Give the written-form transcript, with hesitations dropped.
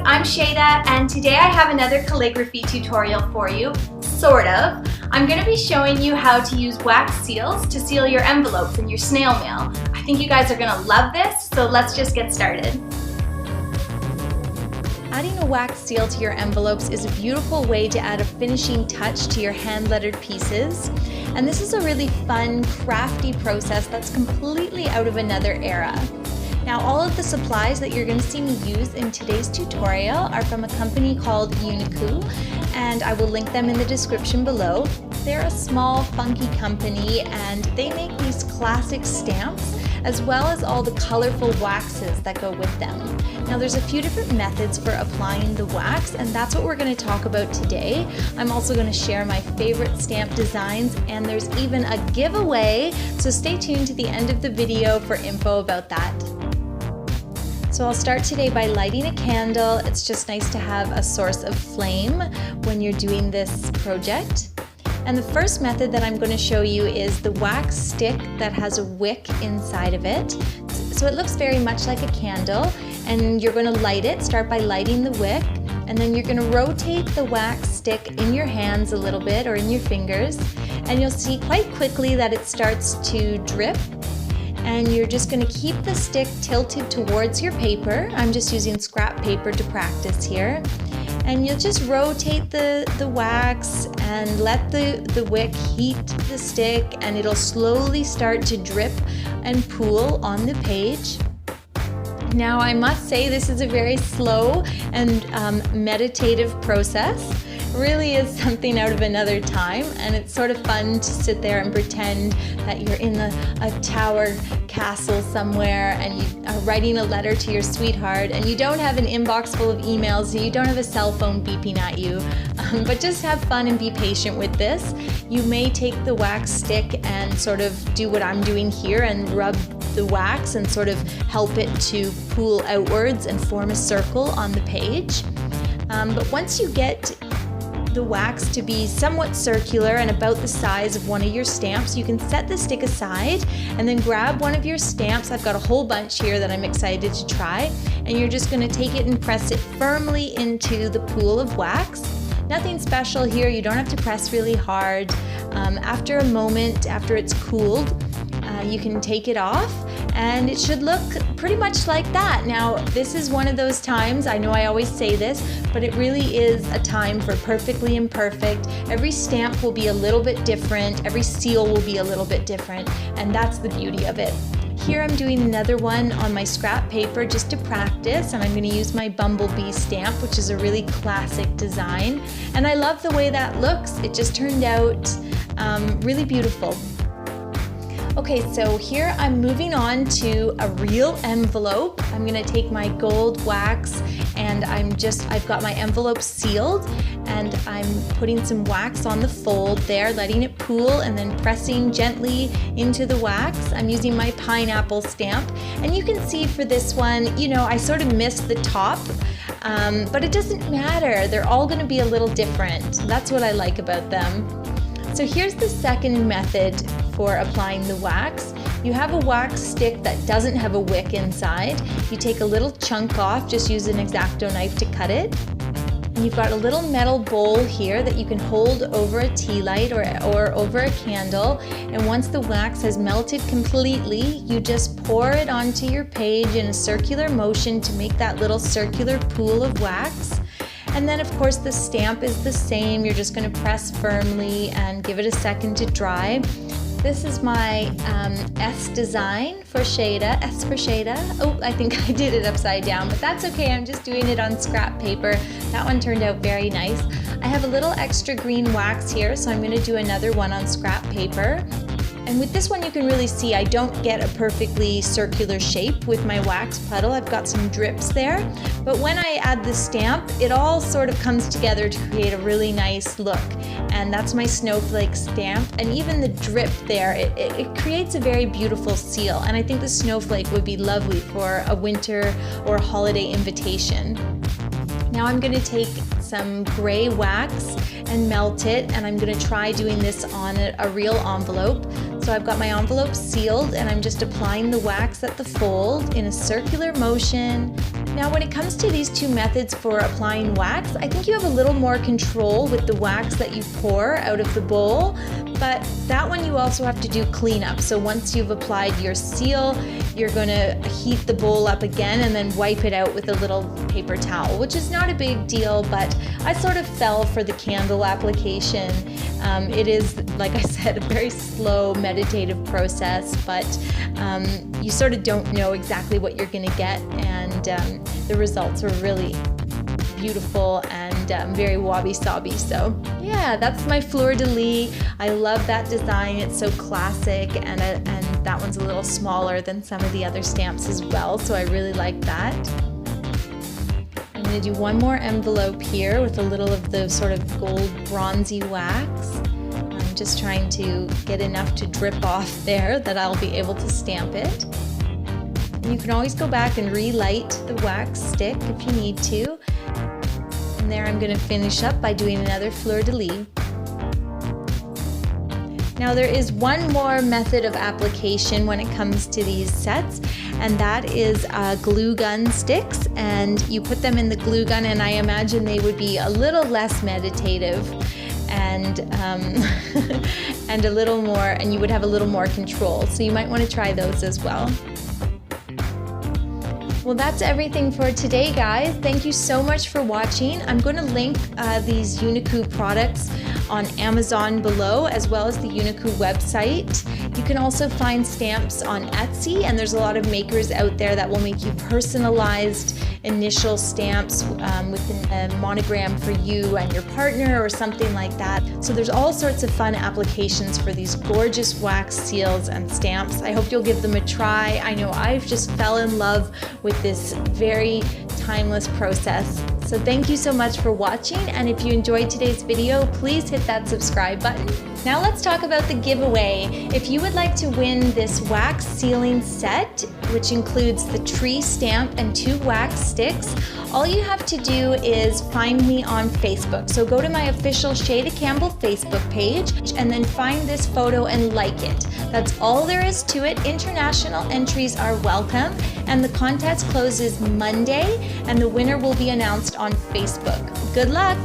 I'm Shada, and today I have another calligraphy tutorial for you, sort of. I'm going to be showing you how to use wax seals to seal your envelopes and your snail mail. I think you guys are going to love this, so let's just get started. Adding a wax seal to your envelopes is a beautiful way to add a finishing touch to your hand-lettered pieces. And this is a really fun, crafty process that's completely out of another era. Now, all of the supplies that you're going to see me use in today's tutorial are from a company called Uniku, and I will link them in the description below. They're a small, funky company, and they make these classic stamps as well as all the colorful waxes that go with them. Now, there's a few different methods for applying the wax, and that's what we're going to talk about today. I'm also going to share my favorite stamp designs, and there's even a giveaway, so stay tuned to the end of the video for info about that. So I'll start today by lighting a candle. It's just nice to have a source of flame when you're doing this project. And the first method that I'm going to show you is the wax stick that has a wick inside of it. So it looks very much like a candle, and you're going to light it. Start by lighting the wick, and then you're going to rotate the wax stick in your hands a little bit or in your fingers, and you'll see quite quickly that it starts to drip. And you're just going to keep the stick tilted towards your paper. I'm just using scrap paper to practice here. And you'll just rotate the wax and let the wick heat the stick, and it'll slowly start to drip and pool on the page. Now, I must say this is a very slow and meditative process. It really is something out of another time, and it's sort of fun to sit there and pretend that you're in a tower castle somewhere and you are writing a letter to your sweetheart, and you don't have an inbox full of emails, so you don't have a cell phone beeping at you, but just have fun and be patient with this. You may take the wax stick and sort of do what I'm doing here and rub the wax and sort of help it to pool outwards and form a circle on the page. But once you get the wax to be somewhat circular and about the size of one of your stamps, you can set the stick aside and then grab one of your stamps. I've got a whole bunch here that I'm excited to try, and you're just going to take it and press it firmly into the pool of wax. Nothing special here, you don't have to press really hard. After a moment, after it's cooled, you can take it off, and it should look pretty much like that. Now, this is one of those times, I know I always say this, but it really is a time for perfectly imperfect. Every stamp will be a little bit different, every seal will be a little bit different, and that's the beauty of it. Here I'm doing another one on my scrap paper just to practice, and I'm going to use my bumblebee stamp, which is a really classic design, and I love the way that looks. It just turned out really beautiful. Okay, so here I'm moving on to a real envelope. I'm gonna take my gold wax, and I've got my envelope sealed, and I'm putting some wax on the fold there, letting it pool, and then pressing gently into the wax. I'm using my pineapple stamp, and you can see for this one, you know, I sort of missed the top, but it doesn't matter. They're all gonna be a little different. That's what I like about them. So here's the second method for applying the wax. You have a wax stick that doesn't have a wick inside. You take a little chunk off, just use an X-Acto knife to cut it. And you've got a little metal bowl here that you can hold over a tea light or over a candle. And once the wax has melted completely, you just pour it onto your page in a circular motion to make that little circular pool of wax. And then, of course, the stamp is the same. You're just going to press firmly and give it a second to dry. This is my S design for Shada, S for Shada. Oh, I think I did it upside down, but that's okay. I'm just doing it on scrap paper. That one turned out very nice. I have a little extra green wax here, so I'm going to do another one on scrap paper. And with this one, you can really see I don't get a perfectly circular shape with my wax puddle. I've got some drips there. But when I add the stamp, it all sort of comes together to create a really nice look. And that's my snowflake stamp. And even the drip there, it creates a very beautiful seal. And I think the snowflake would be lovely for a winter or a holiday invitation. Now I'm going to take some gray wax and melt it, and I'm going to try doing this on a real envelope. So I've got my envelope sealed, and I'm just applying the wax at the fold in a circular motion, Now when it comes to these two methods for applying wax, I think you have a little more control with the wax that you pour out of the bowl, but that one you also have to do cleanup. So once you've applied your seal, you're going to heat the bowl up again and then wipe it out with a little paper towel, which is not a big deal, but I sort of fell for the candle application. It is, like I said, a very slow meditative process, but you sort of don't know exactly what you're going to get, and the results are really beautiful and very wabi-sabi. So yeah, that's my fleur-de-lis. I love that design. It's so classic, and that one's a little smaller than some of the other stamps as well, so I really like that. I'm going to do one more envelope here with a little of the sort of gold bronzy wax. I'm just trying to get enough to drip off there that I'll be able to stamp it. And you can always go back and relight the wax stick if you need to. And there I'm going to finish up by doing another fleur-de-lis. Now there is one more method of application when it comes to these sets, and that is glue gun sticks, and you put them in the glue gun, and I imagine they would be a little less meditative and and a little more, and you would have a little more control, so you might want to try those as well. Well, that's everything for today, guys. Thank you so much for watching. I'm going to link these Uniqoo products on Amazon below, as well as the Uniqoo website. You can also find stamps on Etsy, and there's a lot of makers out there that will make you personalized initial stamps with a monogram for you and your partner or something like that. So there's all sorts of fun applications for these gorgeous wax seals and stamps. I hope you'll give them a try. I know I've just fell in love with this very timeless process. So thank you so much for watching, and if you enjoyed today's video, please hit that subscribe button. Now let's talk about the giveaway. If you would like to win this wax sealing set, which includes the tree stamp and 2 wax sticks, all you have to do is find me on Facebook. So go to my official Shada Campbell Facebook page and then find this photo and like it. That's all there is to it. International entries are welcome, and the contest closes Monday, and the winner will be announced on Facebook. Good luck!